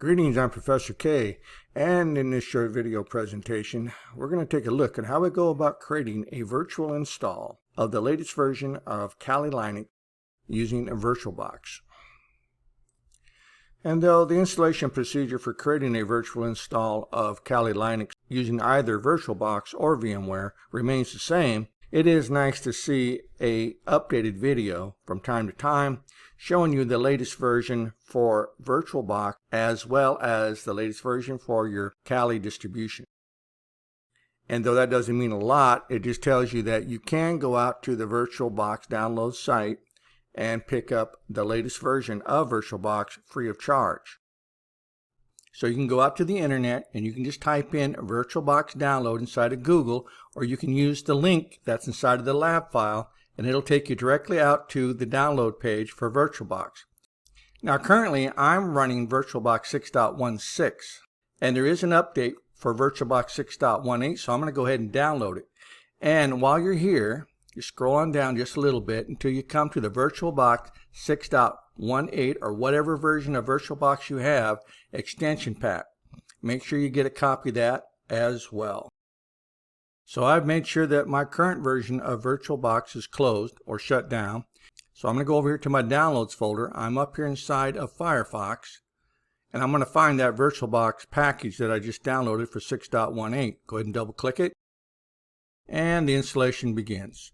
Greetings, I'm Professor K, and in this short video presentation, we're going to take a look at how we go about creating a virtual install of the latest version of Kali Linux using a VirtualBox. And though the installation procedure for creating a virtual install of Kali Linux using either VirtualBox or VMware remains the same, it is nice to see an updated video from time to time showing you the latest version for VirtualBox as well as the latest version for your Kali distribution. And though that doesn't mean a lot, it just tells you that you can go out to the VirtualBox download site and pick up the latest version of VirtualBox free of charge. So you can go out to the internet and you can just type in VirtualBox download inside of Google, or you can use the link that's inside of the lab file and it'll take you directly out to the download page for VirtualBox. Now currently I'm running VirtualBox 6.16 and there is an update for VirtualBox 6.18, so I'm going to go ahead and download it. And while you're here, you scroll on down just a little bit until you come to the VirtualBox 6.18 or whatever version of VirtualBox you have extension pack. Make sure you get a copy of that as well. So I've made sure that my current version of VirtualBox is closed or shut down. So I'm going to go over here to my downloads folder. I'm up here inside of Firefox and I'm going to find that VirtualBox package that I just downloaded for 6.18. Go ahead and double click it and the installation begins.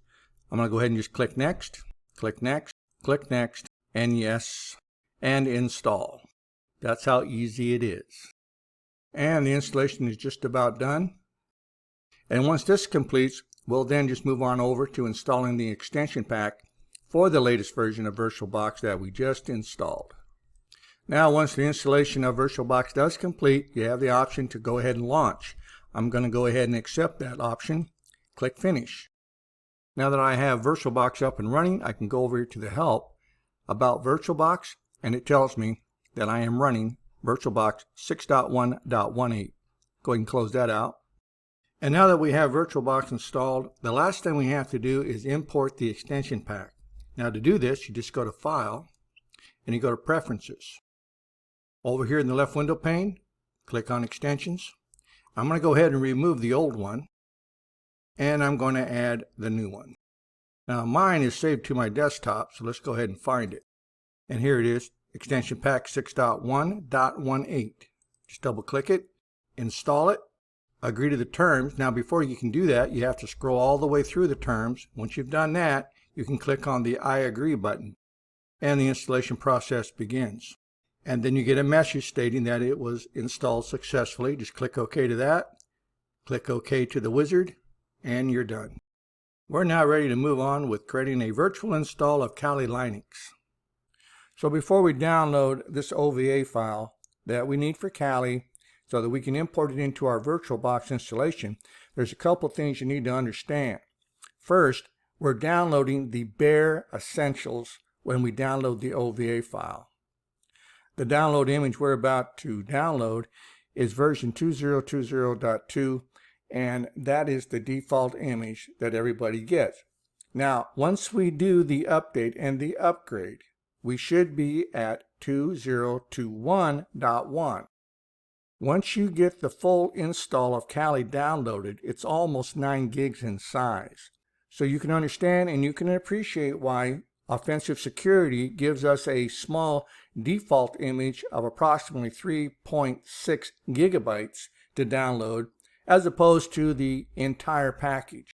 I'm going to go ahead and just click next, click next, click next, and yes, and install. That's how easy it is. And the installation is just about done. And once this completes, we'll then just move on over to installing the extension pack for the latest version of VirtualBox that we just installed. Now, once the installation of VirtualBox does complete, you have the option to go ahead and launch. I'm going to go ahead and accept that option. Click Finish. Now that I have VirtualBox up and running, I can go over here to the Help about VirtualBox, and it tells me that I am running VirtualBox 6.1.18. Go ahead and close that out. And now that we have VirtualBox installed, the last thing we have to do is import the extension pack. Now to do this, you just go to File, and you go to Preferences. Over here in the left window pane, click on Extensions. I'm going to go ahead and remove the old one, and I'm going to add the new one. Now mine is saved to my desktop, so let's go ahead and find it. And here it is, Extension Pack 6.1.18. Just double click it, install it, agree to the terms. Now before you can do that, you have to scroll all the way through the terms. Once you've done that, you can click on the I agree button and the installation process begins. And then you get a message stating that it was installed successfully. Just click OK to that, click OK to the wizard, and you're done. We're now ready to move on with creating a virtual install of Kali Linux. So before we download this OVA file that we need for Kali so that we can import it into our VirtualBox installation, there's a couple things you need to understand. First, we're downloading the bare essentials when we download the OVA file. The download image we're about to download is version 2020.2, and that is the default image that everybody gets. Now, once we do the update and the upgrade, we should be at 2021.1. Once you get the full install of Kali downloaded, it's almost 9 gigs in size. So you can understand and you can appreciate why Offensive Security gives us a small default image of approximately 3.6 gigabytes to download as opposed to the entire package.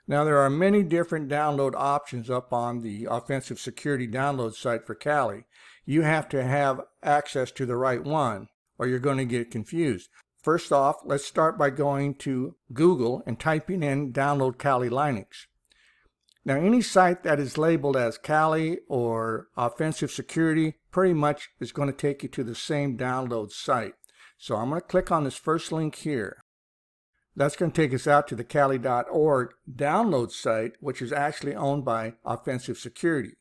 Now there are many different download options up on the Offensive Security download site for Kali. You have to have access to the right one or you're going to get confused. First off, let's start by going to Google and typing in download Kali Linux. Now any site that is labeled as Kali or Offensive Security pretty much is going to take you to the same download site. So I'm going to click on this first link here. That's going to take us out to the Kali.org download site, which is actually owned by Offensive Security.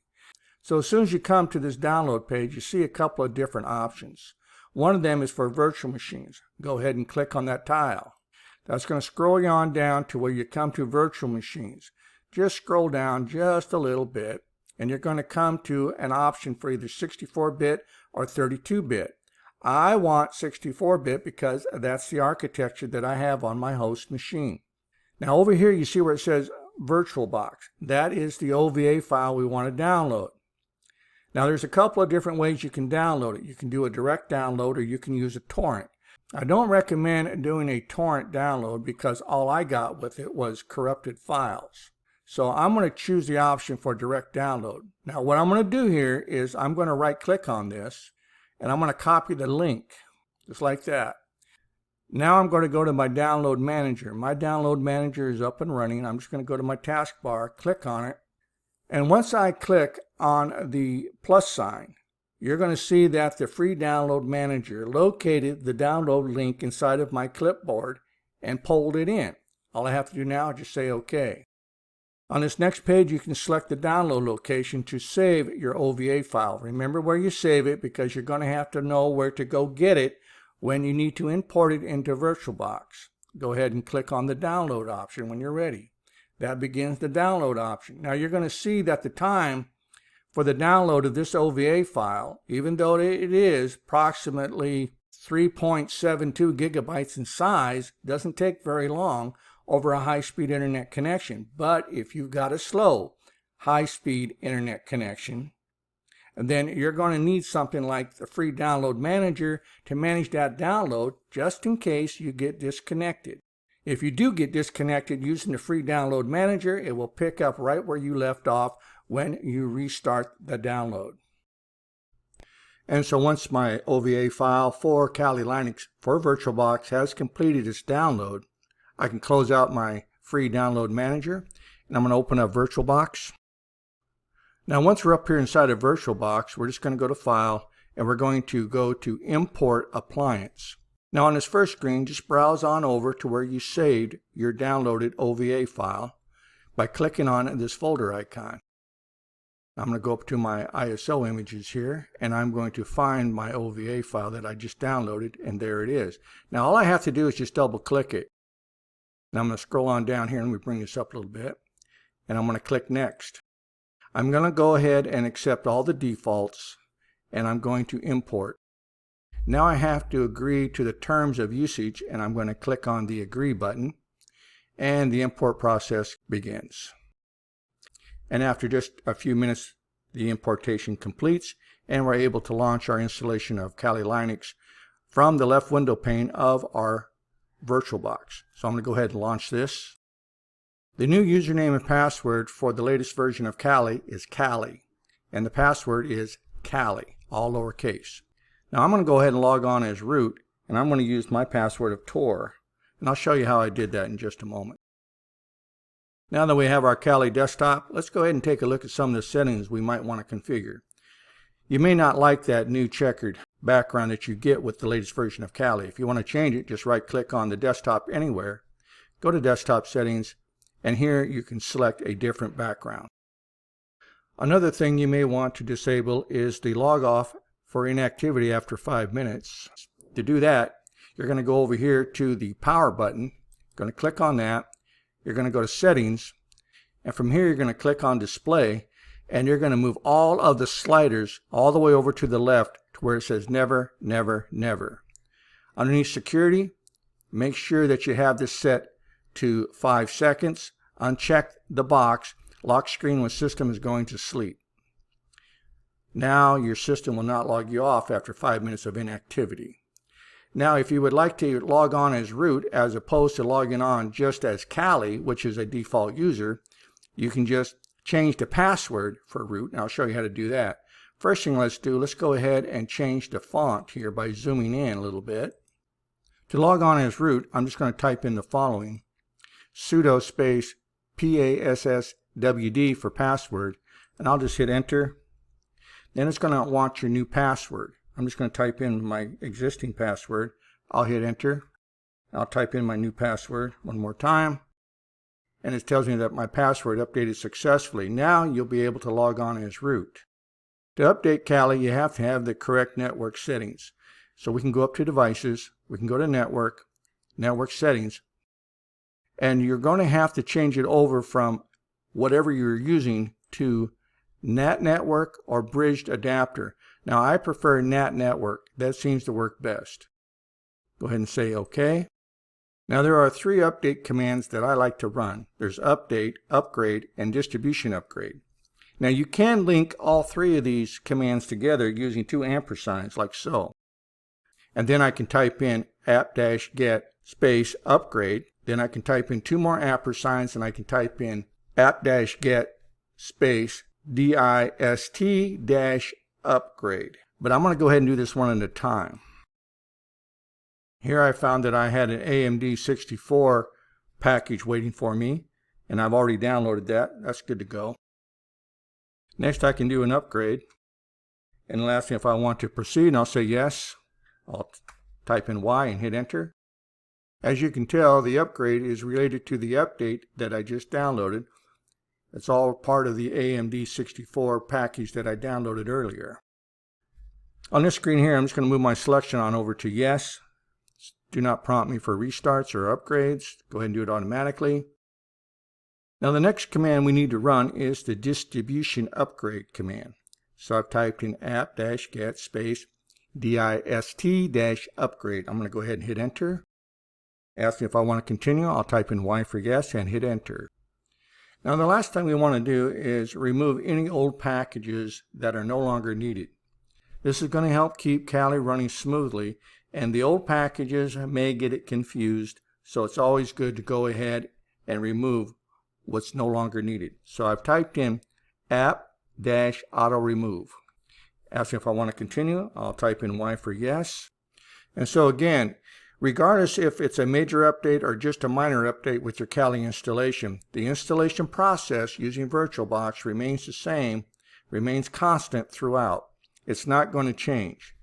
So as soon as you come to this download page, you see a couple of different options. One of them is for virtual machines. Go ahead and click on that tile. That's going to scroll you on down to where you come to virtual machines. Just scroll down just a little bit and you're going to come to an option for either 64-bit or 32-bit. I want 64-bit because that's the architecture that I have on my host machine. Now over here you see where it says VirtualBox. That is the OVA file we want to download. Now there's a couple of different ways you can download it. You can do a direct download or you can use a torrent. I don't recommend doing a torrent download because all I got with it was corrupted files. So I'm going to choose the option for direct download. Now what I'm going to do here is I'm going to right click on this and I'm going to copy the link just like that. Now I'm going to go to my download manager. My download manager is up and running. I'm just going to go to my taskbar, click on it. And once I click on the plus sign, you're going to see that the free download manager located the download link inside of my clipboard and pulled it in. All I have to do now is just say OK. On this next page, you can select the download location to save your OVA file. Remember where you save it because you're going to have to know where to go get it when you need to import it into VirtualBox. Go ahead and click on the download option when you're ready. That begins the download option. Now you're going to see that the time for the download of this OVA file, even though it is approximately 3.72 gigabytes in size, doesn't take very long over a high-speed internet connection. But if you've got a slow high-speed internet connection, then you're going to need something like the free download manager to manage that download just in case you get disconnected. If you do get disconnected using the free download manager, it will pick up right where you left off when you restart the download. And so once my OVA file for Kali Linux for VirtualBox has completed its download, I can close out my free download manager and I'm going to open up VirtualBox. Now once we're up here inside of VirtualBox, we're just going to go to File and we're going to go to Import Appliance. Now on this first screen, just browse on over to where you saved your downloaded OVA file by clicking on this folder icon. I'm going to go up to my ISO images here and I'm going to find my OVA file that I just downloaded, and there it is. Now all I have to do is just double click it. Now I'm going to scroll on down here and we bring this up a little bit and I'm going to click Next. I'm going to go ahead and accept all the defaults and I'm going to import. Now I have to agree to the terms of usage and I'm going to click on the Agree button and the import process begins. And after just a few minutes, the importation completes and we're able to launch our installation of Kali Linux from the left window pane of our VirtualBox. So I'm going to go ahead and launch this. The new username and password for the latest version of Kali is Kali, and the password is Kali, all lowercase. Now I'm going to go ahead and log on as root, and I'm going to use my password of Tor, and I'll show you how I did that in just a moment. Now that we have our Kali desktop, let's go ahead and take a look at some of the settings we might want to configure. You may not like that new checkered background that you get with the latest version of Kali. If you want to change it, just right click on the desktop anywhere, go to Desktop Settings, and here you can select a different background. Another thing you may want to disable is the log off for inactivity after 5 minutes. To do that, you're going to go over here to the power button, going to click on that, you're going to go to Settings, and from here you're going to click on Display, and you're going to move all of the sliders all the way over to the left to where it says Never, Never, Never. Underneath Security, make sure that you have this set to 5 seconds. Uncheck the box, lock screen when system is going to sleep. Now your system will not log you off after 5 minutes of inactivity. Now if you would like to log on as root as opposed to logging on just as Kali, which is a default user, you can just change the password for root, and I'll show you how to do that. First thing let's go ahead and change the font here by zooming in a little bit. To log on as root, I'm just going to type in the following: sudo space passwd for password, and I'll just hit enter. Then it's going to want your new password. I'm just going to type in my existing password. I'll hit enter. I'll type in my new password one more time, and it tells me that my password updated successfully. Now you'll be able to log on as root. To update Kali, you have to have the correct network settings. So we can go up to Devices, we can go to Network, Network Settings, and you're going to have to change it over from whatever you're using to NAT network or bridged adapter. Now I prefer NAT network. that seems to work best. Go ahead and say OK. Now there are 3 update commands that I like to run. There's update, upgrade, and distribution upgrade. Now you can link all 3 of these commands together using 2 ampersigns like so. And then I can type in app-get space upgrade. Then I can type in 2 more ampersigns and I can type in app-get space dist-upgrade. But I'm going to go ahead and do this one at a time. Here I found that I had an AMD 64 package waiting for me, and I've already downloaded that. That's good to go. Next I can do an upgrade, and it'll ask me if I want to proceed, and I'll say yes. I'll type in Y and hit enter. As you can tell, the upgrade is related to the update that I just downloaded. It's all part of the AMD 64 package that I downloaded earlier. On this screen here, I'm just going to move my selection on over to yes. Do not prompt me for restarts or upgrades. Go ahead and do it automatically. Now the next command we need to run is the distribution upgrade command. So I've typed in app-get space dist-upgrade. I'm going to go ahead and hit enter. Ask me if I want to continue. I'll type in Y for yes and hit enter. Now the last thing we want to do is remove any old packages that are no longer needed. This is going to help keep Kali running smoothly, and the old packages may get it confused, so it's always good to go ahead and remove what's no longer needed. So I've typed in app-auto remove. Ask me if I want to continue. I'll type in Y for yes. And so again, regardless if it's a major update or just a minor update with your Kali installation, the installation process using VirtualBox remains the same, remains constant throughout. It's not going to change.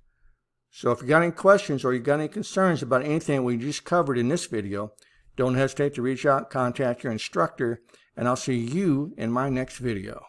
So if you got any questions or you got any concerns about anything we just covered in this video, don't hesitate to reach out and contact your instructor, and I'll see you in my next video.